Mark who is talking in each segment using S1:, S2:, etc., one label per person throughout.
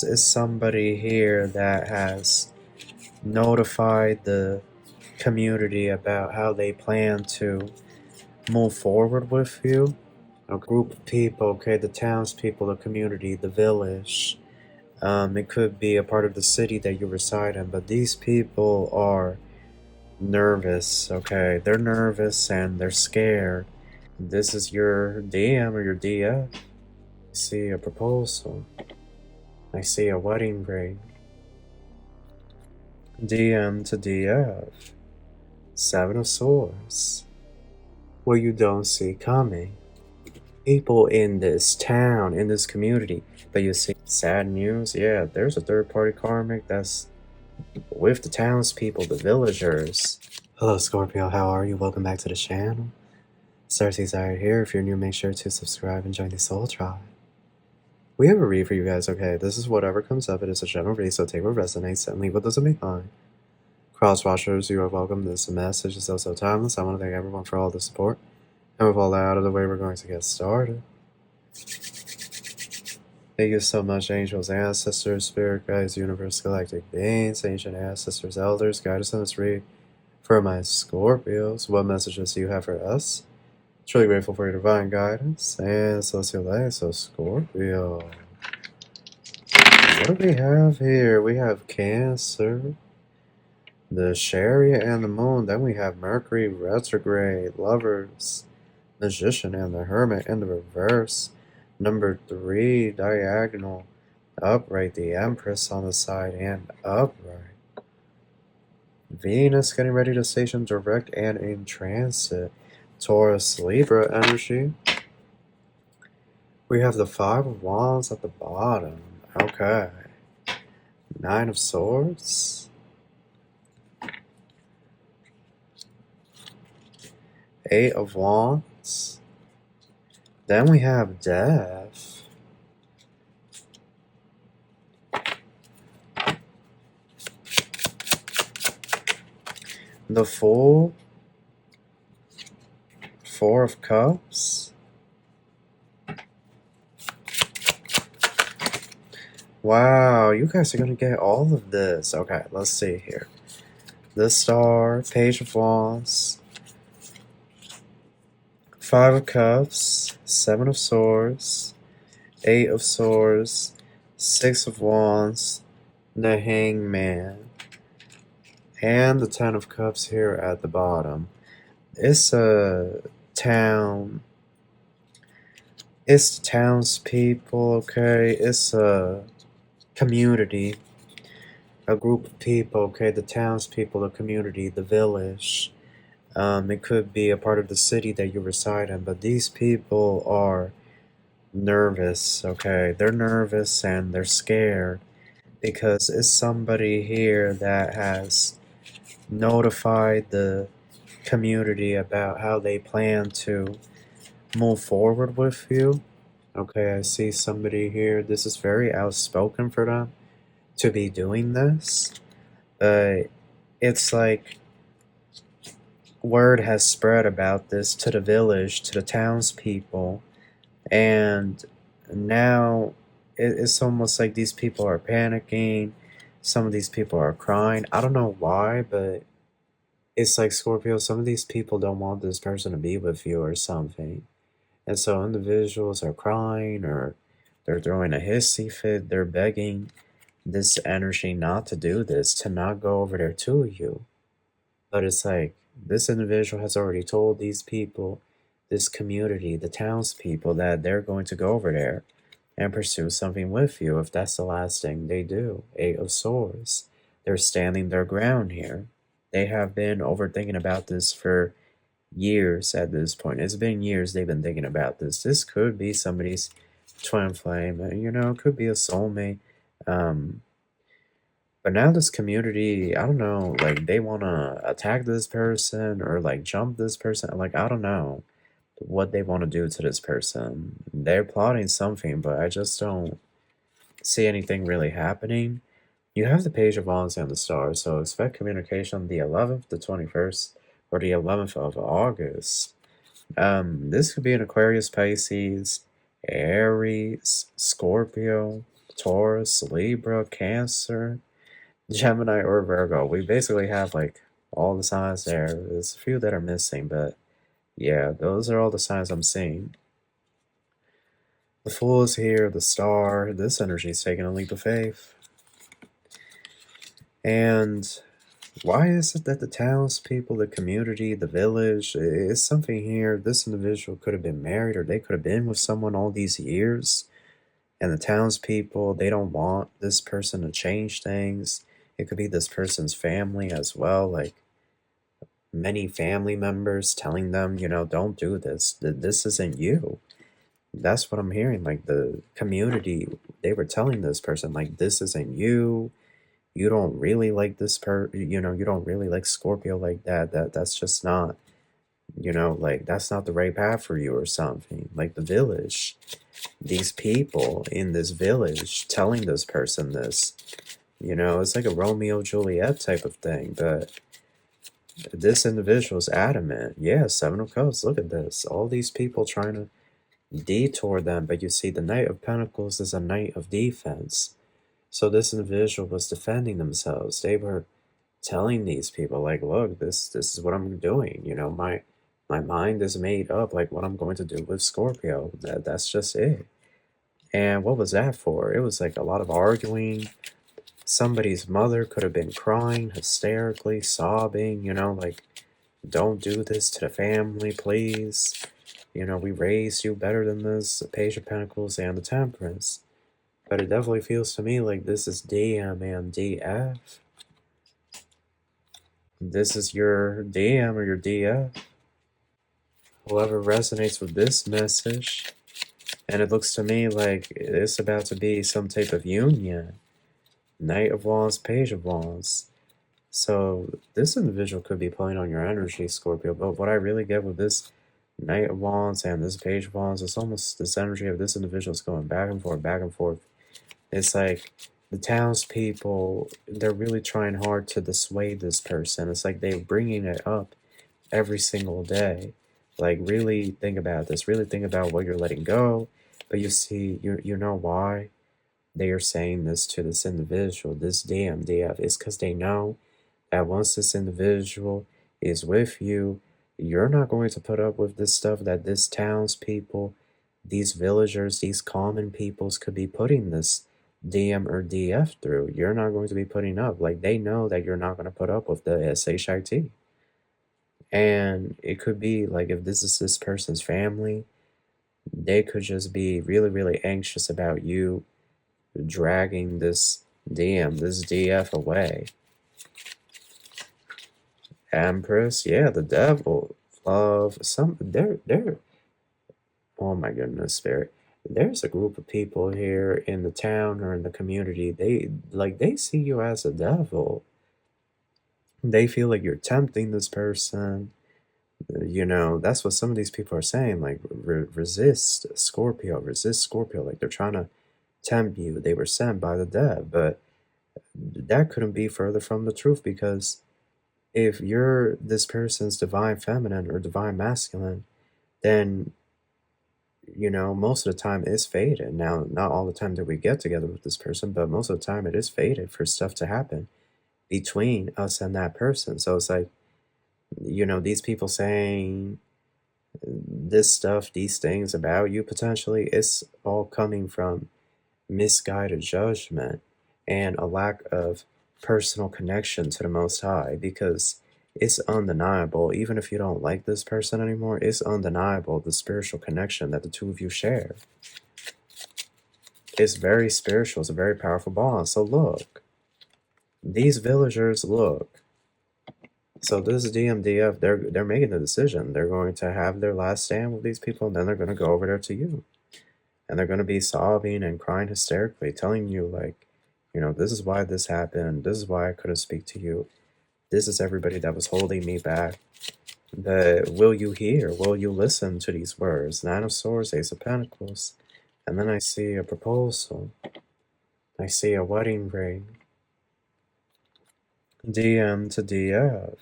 S1: because it's somebody here that has notified the community about how they plan to move forward with you. A group of people, okay, the townspeople, the community, the village. It could be a part of the city that you reside in, but these people are nervous, okay? They're nervous and they're scared. This is your DM or your DF. I see a proposal. I see a wedding ring. DM to DF. Seven of Swords. What you don't see coming. People in this town, in this community, that you see. Sad news, yeah, there's a third-party karmic that's with the townspeople, the villagers. Hello Scorpio, how are you? Welcome back to the channel. Starseed Tarot here. If you're new, make sure to subscribe and join the Soul Tribe. We have a read for you guys, okay? This is whatever comes up. It is a general read, so take what resonates and leave what doesn't behind. Cross-watchers, you are welcome. This message is also timeless. I want to thank everyone for all the support. And with all that out of the way, we're going to get started. Thank you so much, angels, ancestors, spirit guides, universe, galactic beings, ancient ancestors, elders, guide us in this read. For my Scorpios, what messages do you have for us? Truly grateful for your divine guidance and celestial light. So Scorpio, what do we have here? We have Cancer, the Chariot and the Moon. Then we have Mercury retrograde, Lovers, Magician and the Hermit in the reverse. Number 3, diagonal, upright, the Empress on the side and upright. Venus getting ready to station direct and in transit. Taurus, Libra energy. We have the Five of Wands at the bottom. Okay. Nine of Swords. Eight of Wands. Then we have Death. The Fool. Four of Cups. Wow, you guys are going to get all of this. Okay, let's see here. The Star, Page of Wands, Five of Cups, Seven of Swords, Eight of Swords, Six of Wands, the Hangman, and the Ten of Cups here at the bottom. It's a town. It's the townspeople, okay? It's a community. A group of people, okay? The townspeople, the community, the village. It could be a part of the city that you reside in, but these people are nervous, okay? They're nervous and they're scared because it's somebody here that has notified the community about how they plan to move forward with you. Okay, I see somebody here. This is very outspoken for them to be doing this. It's like word has spread about this to the village, to the townspeople, and now it's almost like these people are panicking. Some of these people are crying. I don't know why, but it's like, Scorpio, some of these people don't want this person to be with you or something. And so individuals are crying or they're throwing a hissy fit. They're begging this energy not to do this, to not go over there to you. But it's like, this individual has already told these people, this community, the townspeople, that they're going to go over there and pursue something with you if that's the last thing they do. Eight of Swords. They're standing their ground here. They have been overthinking about this for years at this point. It's been years they've been thinking about this. This could be somebody's twin flame, you know, it could be a soulmate. But now this community, I don't know, like they want to attack this person or like jump this person. Like, I don't know what they want to do to this person. They're plotting something, but I just don't see anything really happening. You have the Page of Wands and the Star, so expect communication on the 11th, the 21st, or the 11th of August. This could be an Aquarius, Pisces, Aries, Scorpio. Taurus, Libra, Cancer, Gemini, or Virgo. We basically have like all the signs there. There's a few that are missing, but yeah, those are all the signs I'm seeing. The Fool is here, the Star. This energy is taking a leap of faith. And why is it that the townspeople, the community, the village, is something here? This individual could have been married, or they could have been with someone all these years. And the townspeople, they don't want this person to change things. It could be this person's family as well, like many family members telling them, you know, don't do this. This isn't you. That's what I'm hearing. Like the community, they were telling this person, like, this isn't you. You don't really like this you know, you don't really like Scorpio like that. That's just not, you know, like that's not the right path for you or something. Like the village, these people in this village telling this person this, you know, it's like a Romeo Juliet type of thing. But this individual is adamant. Yeah, Seven of Cups. Look at this. All these people trying to detour them, but you see, the Knight of Pentacles is a knight of defense. So this individual was defending themselves. They were telling these people, like, look, this is what I'm doing. You know, my mind is made up, like what I'm going to do with Scorpio. That's just it. And what was that for? It was like a lot of arguing. Somebody's mother could have been crying hysterically, sobbing, you know, like, don't do this to the family, please. You know, we raised you better than this. The Page of Pentacles and the Temperance. But it definitely feels to me like this is DM and DF. This is your DM or your DF. Whoever resonates with this message. And it looks to me like it's about to be some type of union. Knight of Wands, Page of Wands. So this individual could be playing on your energy, Scorpio. But what I really get with this Knight of Wands and this Page of Wands, it's almost this energy of this individual is going back and forth, back and forth. It's like the townspeople, they're really trying hard to dissuade this person. It's like they're bringing it up every single day. Like, really think about this. Really think about what you're letting go. But you see, you know why they are saying this to this individual, this DMDF. It's because they know that once this individual is with you, you're not going to put up with this stuff that this townspeople, these villagers, these common peoples could be putting this DM or DF through. You're not going to be putting up. Like, they know that you're not going to put up with the SHIT. And it could be like, if this is this person's family, they could just be really, really anxious about you dragging this DM, this DF away. Empress, yeah, the devil, love, they're, oh my goodness, Spirit. There's a group of people here in the town or in the community, they see you as a devil. They feel like you're tempting this person. You know, that's what some of these people are saying, like, resist Scorpio, like they're trying to tempt you. They were sent by the dead, but that couldn't be further from the truth, because if you're this person's divine feminine or divine masculine, then, you know, most of the time it's fated. Now, not all the time that we get together with this person, but most of the time it is fated for stuff to happen between us and that person. So it's like, you know, these people saying this stuff, these things about you potentially, it's all coming from misguided judgment and a lack of personal connection to the Most High, because it's undeniable, even if you don't like this person anymore, it's undeniable the spiritual connection that the two of you share. It's very spiritual, it's a very powerful bond. So look, these villagers, look. So this DMDF, they're making a decision. They're going to have their last stand with these people, and then they're going to go over there to you. And they're going to be sobbing and crying hysterically, telling you, like, you know, this is why this happened. This is why I couldn't speak to you. This is everybody that was holding me back. But will you hear? Will you listen to these words? Nine of Swords, Ace of Pentacles. And then I see a proposal. I see a wedding ring. DM to DF.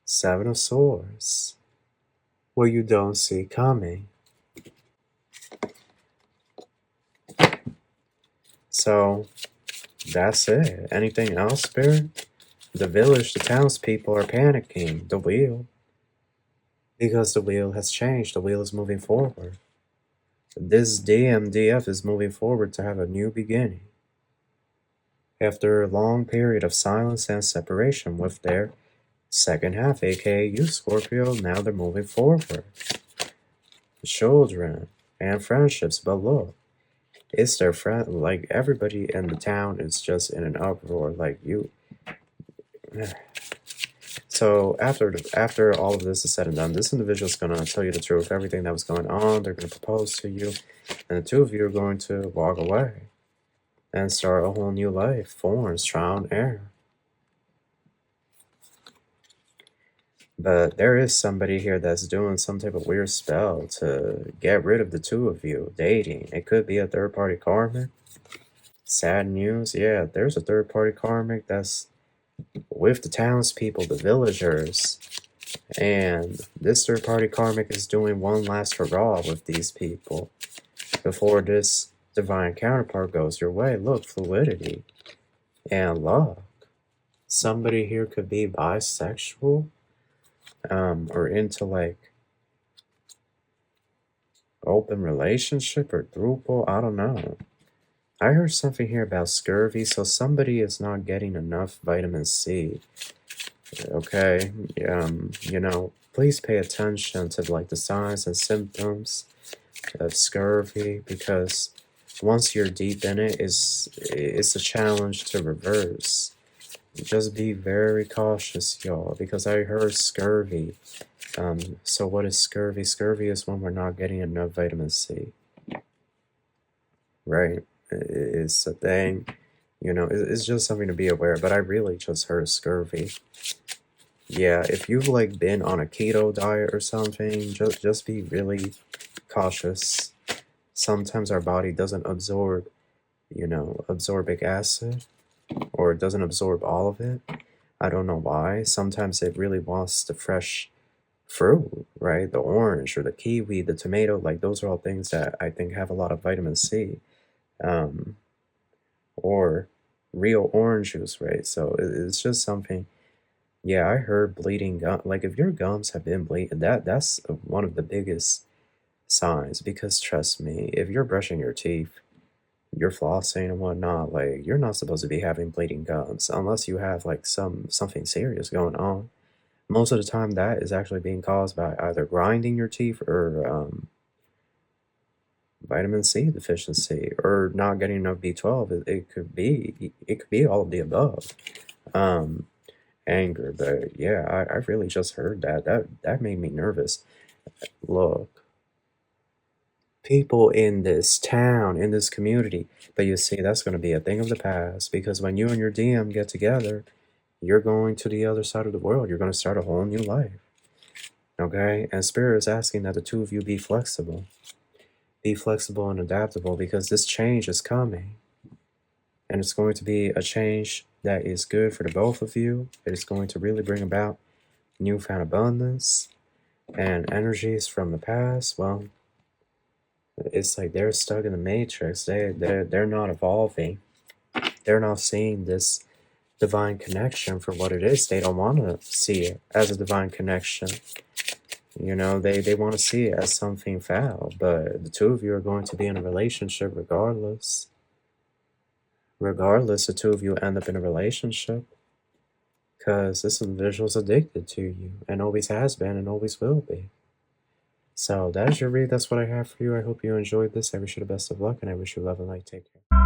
S1: Seven of Swords. What you don't see coming. So, that's it. Anything else, Spirit? The village, the townspeople are panicking. The wheel. Because the wheel has changed. The wheel is moving forward. This DMDF is moving forward to have a new beginning. After a long period of silence and separation with their second half, aka you, Scorpio, now they're moving forward. Children and friendships, but look, it's their friend. Like, everybody in the town is just in an uproar. Like, you. So after all of this is said and done, this individual is gonna tell you the truth, everything that was going on. They're gonna propose to you, and the two of you are going to walk away and start a whole new life. Thorns, trial, air. But there is somebody here that's doing some type of weird spell to get rid of the two of you dating. It could be a third-party karmic. Sad news. Yeah, there's a third-party karmic that's with the townspeople, the villagers. And this third-party karmic is doing one last hurrah with these people before this divine counterpart goes your way. Look, fluidity and luck. Somebody here could be bisexual, or into like open relationship or throuple. I don't know. I heard something here about scurvy, so somebody is not getting enough vitamin C. Okay, you know, please pay attention to like the signs and symptoms of scurvy, because once you're deep in it, it's a challenge to reverse. Just be very cautious, y'all, because I heard scurvy. So what is scurvy? Scurvy is when we're not getting enough vitamin C. Right? It's a thing. You know, it's just something to be aware, but I really just heard scurvy. Yeah, if you've like been on a keto diet or something, just be really cautious. Sometimes our body doesn't absorb, you know, absorbic acid, or it doesn't absorb all of it. I don't know why. Sometimes it really wants the fresh fruit, right? The orange or the kiwi, the tomato, like those are all things that I think have a lot of vitamin C. Or real orange juice, right? So it's just something. Yeah, I heard bleeding gum. Like if your gums have been bleeding, that's one of the biggest signs. Because trust me, if you're brushing your teeth, you're flossing and whatnot, like you're not supposed to be having bleeding gums unless you have like something serious going on. Most of the time, that is actually being caused by either grinding your teeth or vitamin C deficiency, or not getting enough B12. It could be all of the above. Anger, but yeah, I really just heard that made me nervous. Look, people in this town, in this community, but you see, that's going to be a thing of the past, because when you and your DM get together, you're going to the other side of the world. You're going to start a whole new life. Okay? And Spirit is asking that the two of you be flexible. Be flexible and adaptable, because this change is coming. And it's going to be a change that is good for the both of you. It is going to really bring about newfound abundance and energies from the past. Well, it's like they're stuck in the matrix. They're not evolving. They're not seeing this divine connection for what it is. They don't want to see it as a divine connection. You know, they want to see it as something foul. But the two of you are going to be in a relationship regardless. Regardless, the two of you end up in a relationship, because this individual is addicted to you and always has been and always will be. So that is your read. That's what I have for you. I hope you enjoyed this. I wish you the best of luck, and I wish you love and light. Take care.